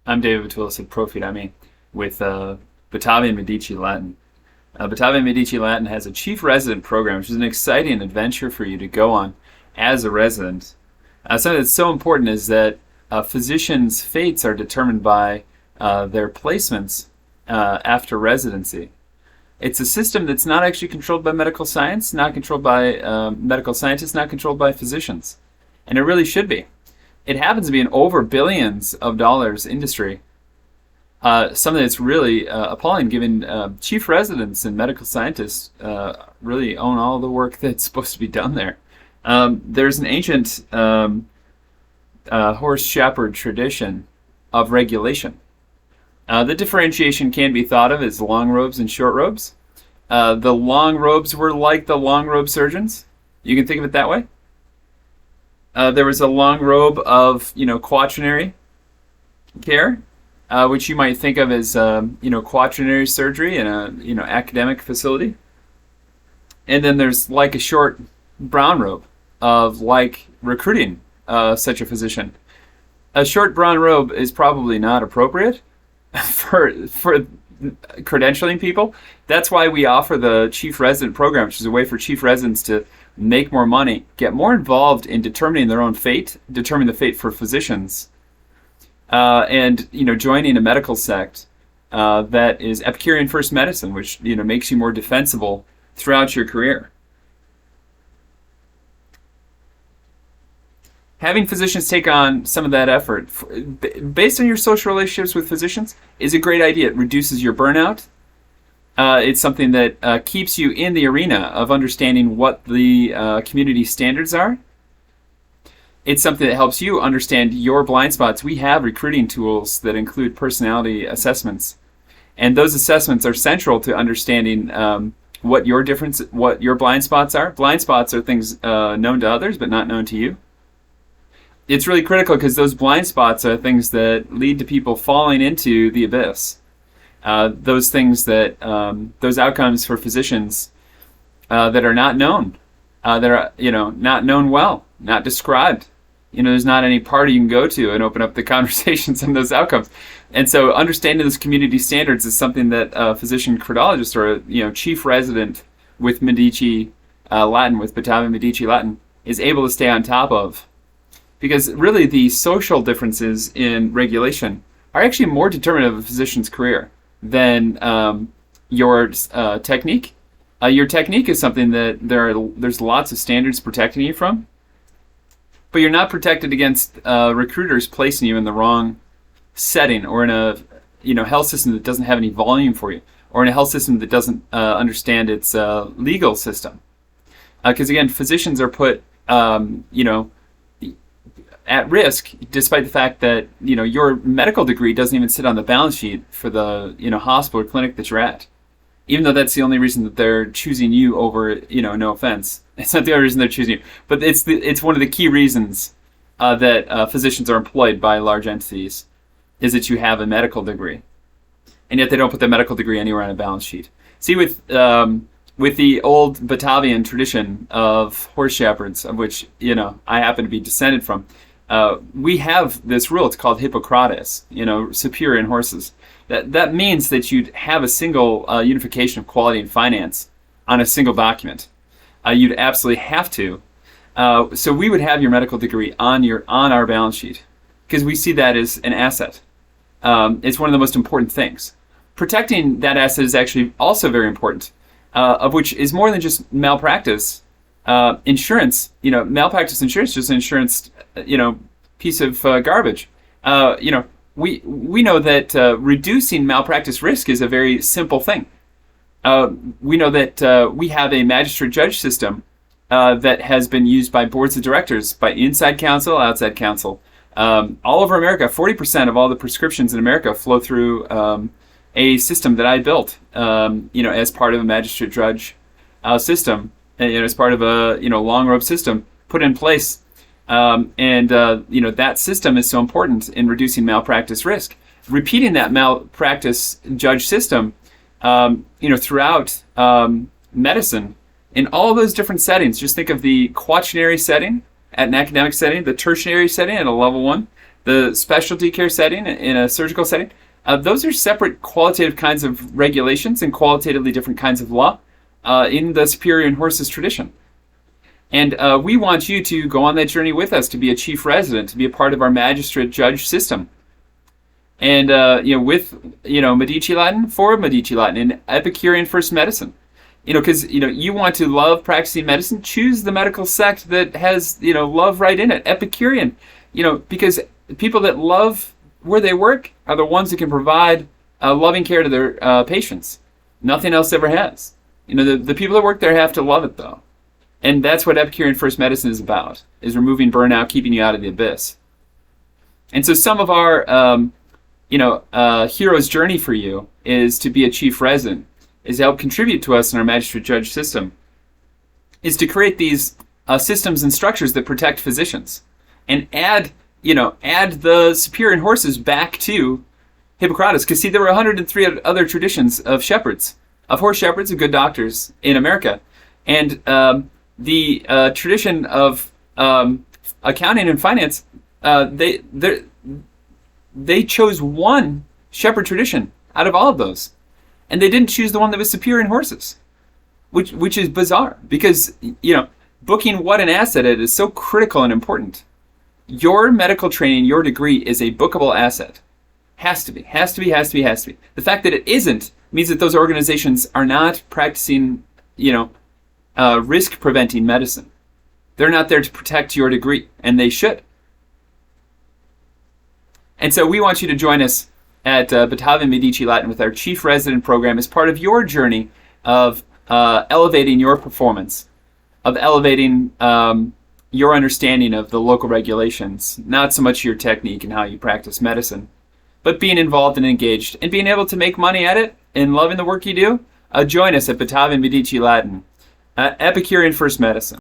I'm David Vitulis at Profit with Batavian Medici Latin. Batavian Medici Latin has a chief resident program, which is an exciting adventure for you to go on as a resident. Something that's so important is that physicians' fates are determined by their placements after residency. It's a system that's not actually controlled by medical science, not controlled by medical scientists, not controlled by physicians. And it really should be. It happens to be an over billions of dollars industry. Something that's really appalling, given chief residents and medical scientists really own all the work that's supposed to be done there. There's an ancient horse shepherd tradition of regulation. The differentiation can be thought of as long robes and short robes. The long robes were like the long robe surgeons. You can think of it that way. There was a long robe of, quaternary care, which you might think of as, quaternary surgery in a, academic facility. And then there's like a short brown robe of like recruiting such a physician. A short brown robe is probably not appropriate for credentialing people. That's why we offer the chief resident program, which is a way for chief residents to make more money, get more involved in determining their own fate, determine the fate for physicians, and joining a medical sect that is Epicurean first medicine, which makes you more defensible throughout your career. Having physicians take on some of that effort, based on your social relationships with physicians, is a great idea. It reduces your burnout. It's something that keeps you in the arena of understanding what the community standards are. It's something that helps you understand your blind spots. We have recruiting tools that include personality assessments, and those assessments are central to understanding what your blind spots are. Blind spots are things known to others but not known to you. It's really critical because those blind spots are things that lead to people falling into the abyss. Those things that those outcomes for physicians that are not known, that are not known well, not described. There's not any party you can go to and open up the conversations on those outcomes. And so, understanding those community standards is something that a physician credologist or a chief resident with Medici Latin, with Batavian Medici Latin, is able to stay on top of. Because really, the social differences in regulation are actually more determinative of a physician's career than your technique. Your technique is something that there's lots of standards protecting you from, but you're not protected against recruiters placing you in the wrong setting, or in a health system that doesn't have any volume for you, or in a health system that doesn't understand its legal system. Because again, physicians are put at risk, despite the fact that your medical degree doesn't even sit on the balance sheet for the hospital or clinic that you're at. Even though that's the only reason that they're choosing you over, no offense, it's not the only reason they're choosing you, but it's one of the key reasons that physicians are employed by large entities, is that you have a medical degree, and yet they don't put the medical degree anywhere on a balance sheet. See, with the old Batavian tradition of horse shepherds, of which I happen to be descended from. We have this rule. It's called Hippocrates, superior in horses. That means that you'd have a single unification of quality and finance on a single document. You'd absolutely have to. So we would have your medical degree on our balance sheet, because we see that as an asset. It's one of the most important things. Protecting that asset is actually also very important, of which is more than just malpractice. Insurance, malpractice insurance is just an insurance, piece of garbage. We know that reducing malpractice risk is a very simple thing. We know that we have a magistrate judge system that has been used by boards of directors, by inside counsel, outside counsel. All over America, 40% of all the prescriptions in America flow through a system that I built, as part of a magistrate judge system. As part of a long rope system put in place, that system is so important in reducing malpractice risk. Repeating that malpractice judge system, throughout medicine, in all those different settings. Just think of the quaternary setting at an academic setting, the tertiary setting at a level 1, the specialty care setting in a surgical setting, those are separate qualitative kinds of regulations and qualitatively different kinds of law in the superior and horses tradition. And we want you to go on that journey with us, to be a chief resident, to be a part of our magistrate judge system. And with Medici Latin, for Medici Latin, and Epicurean first medicine. Because you want to love practicing medicine, choose the medical sect that has love right in it. Epicurean, because people that love where they work are the ones that can provide loving care to their patients. Nothing else ever has. The people that work there have to love it though. And that's what Epicurean first medicine is about, is removing burnout, keeping you out of the abyss. And so some of our, hero's journey for you is to be a chief resident, is to help contribute to us in our magistrate judge system, is to create these systems and structures that protect physicians, and add the superior and horses back to Hippocrates. Because see, there were 103 other traditions of shepherds, of horse shepherds, of good doctors in America. And the tradition of accounting and finance, they chose one shepherd tradition out of all of those, and they didn't choose the one that was superior in horses, which is bizarre, because booking what an asset is so critical and important. Your medical training, your degree, is a bookable asset. Has to be. The fact that it isn't means that those organizations are not practicing risk preventing medicine. They're not there to protect your degree, and they should. And so we want you to join us at Batavian Medici Latin with our Chief Resident program as part of your journey of elevating your performance, of elevating your understanding of the local regulations, not so much your technique and how you practice medicine, but being involved and engaged and being able to make money at it and loving the work you do. Join us at Batavian Medici Latin, Epicurean first medicine.